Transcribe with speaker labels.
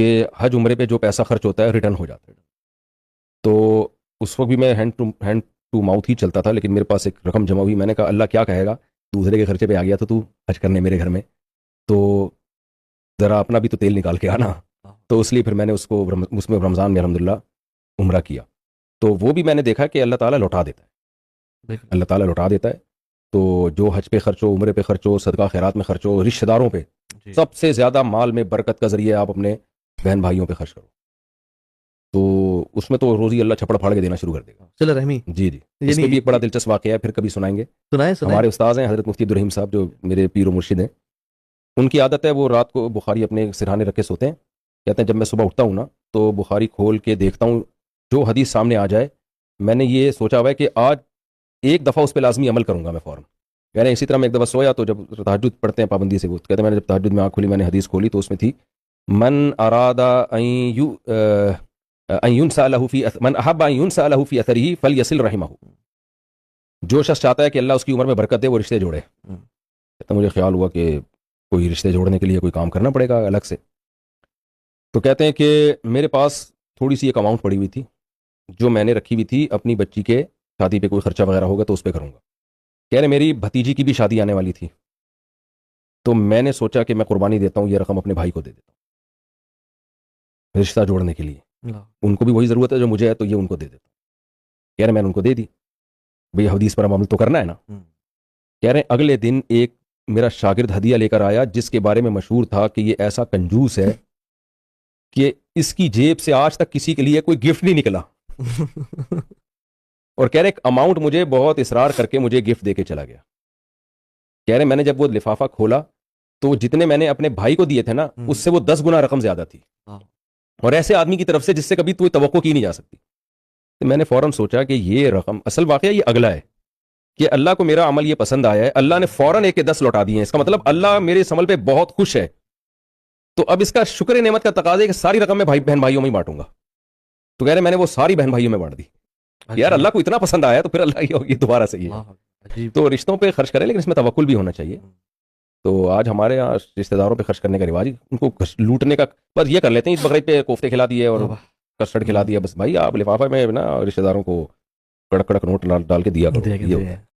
Speaker 1: کہ حج عمرے پہ جو پیسہ خرچ ہوتا ہے ریٹرن ہو جاتا ہے. تو اس وقت بھی میں ہینڈ ٹو ماؤتھ ہی چلتا تھا، لیکن میرے پاس ایک رقم جمع ہوئی. میں نے کہا اللہ کیا کہے گا، دوسرے کے خرچے پہ آ گیا تو حج کرنے میرے گھر میں، تو ذرا اپنا بھی تو تیل نکال کے آنا. تو اس لیے پھر میں نے اس میں رمضان میں الحمدللہ عمرہ کیا. تو وہ بھی میں نے دیکھا کہ اللہ تعالیٰ لوٹا دیتا ہے، اللہ تعالیٰ لوٹا دیتا ہے. تو جو حج پہ خرچ ہو، عمرے پہ خرچ ہو، صدقہ خیرات میں خرچ ہو، رشتہ داروں پہ سب سے زیادہ مال میں برکت کا ذریعہ آپ اپنے بہن بھائیوں پہ خرچ کرو، تو اس میں تو روزی اللہ چھپڑ پھاڑ کے دینا شروع کر دے گا.
Speaker 2: صلہ رحمی.
Speaker 1: جی اس میں بھی ایک بڑا دلچسپ واقعہ ہے، پھر کبھی سنائیں گے. ہمارے استاذ ہیں حضرت مفتی عبدالرحیم صاحب، جو میرے پیر و مرشد ہیں. ان کی عادت ہے وہ رات کو بخاری اپنے سرہانے رکھ کے سوتے ہیں. کہتے ہیں جب میں صبح اٹھتا ہوں نا تو بخاری کھول کے دیکھتا ہوں، جو حدیث سامنے آ جائے میں نے یہ سوچا ہوا ہے کہ آج ایک دفعہ اس پہ لازمی عمل کروں گا میں فوراً. یعنی اسی طرح میں ایک دفعہ سویا تو جب تہجد پڑھتے ہیں پابندی سے، وہ کہتے ہیں میں نے جب تہجد میں آنکھ کھولی، میں نے حدیث کھولی تو اس میں تھی من اراد ان ينسى له في من احب ان ينسى له في اثره فليصل رحمه. جو شخص چاہتا ہے کہ اللہ اس کی عمر میں برکت دے وہ رشتے جوڑے. کہتا مجھے خیال ہوا کہ کوئی رشتے جوڑنے کے لیے کوئی کام کرنا پڑے گا الگ سے. تو کہتے ہیں کہ میرے پاس تھوڑی سی ایک اماؤنٹ پڑی ہوئی تھی جو میں نے رکھی ہوئی تھی اپنی بچی کے شادی پہ کوئی خرچہ وغیرہ ہوگا تو اس پہ کروں گا. کہہ رہے میری بھتیجی کی بھی شادی آنے والی تھی، تو میں نے سوچا کہ میں قربانی دیتا ہوں، یہ رقم اپنے بھائی کو دے دیتا ہوں رشتہ جوڑنے کے لیے. ان کو بھی وہی ضرورت ہے جو مجھے ہے، تو یہ ان کو دے دیتا ہوں. کہہ رہے میں نے ان کو دے دی. بھئی حدیث پر عمل تو کرنا ہے نا. کہہ رہے اگلے دن ایک میرا شاگرد ہدیہ لے کر آیا جس کے بارے میں مشہور تھا کہ یہ ایسا کنجوس ہے کہ اس کی جیب سے آج تک کسی کے لیے کوئی گفٹ نہیں نکلا. اور کہہ رہے ایک اماؤنٹ مجھے بہت اصرار کر کے مجھے گفٹ دے کے چلا گیا. کہہ رہے میں نے جب وہ لفافہ کھولا تو جتنے میں نے اپنے بھائی کو دیے تھے نا اس سے وہ 10 گنا رقم زیادہ تھی، اور ایسے آدمی کی طرف سے جس سے کبھی کوئی توقع کی نہیں جا سکتی. تو میں نے فوراً سوچا کہ یہ رقم اصل واقعہ یہ اگلا ہے کہ اللہ کو میرا عمل یہ پسند آیا ہے، اللہ نے فوراً 1 کے 10 لوٹا دیے ہیں. اس کا مطلب اللہ میرے اس عمل پہ بہت خوش ہے. تو اب اس کا شکر نعمت کا تقاضا ہے کہ ساری رقم میں بہن بھائیوں میں ہی بانٹوں گا. تو کہہ رہے میں نے وہ ساری بہن بھائیوں میں بانٹ دی. یار اللہ کو اتنا پسند آیا تو پھر اللہ یہ دوبارہ سے یہ تو رشتوں پہ خرچ کریں، لیکن اس میں توکل بھی ہونا چاہیے. تو آج ہمارے یہاں رشتہ داروں پہ خرچ کرنے کا رواج، ان کو لوٹنے کا بس یہ کر لیتے ہیں، اس بقرعید پہ کوفتے کھلا دیے اور کسٹرڈ کھلا دیا، بس بھائی آپ لفافہ میں نا رشتہ داروں کو کڑک کڑک نوٹ ڈال کے دیا کرو.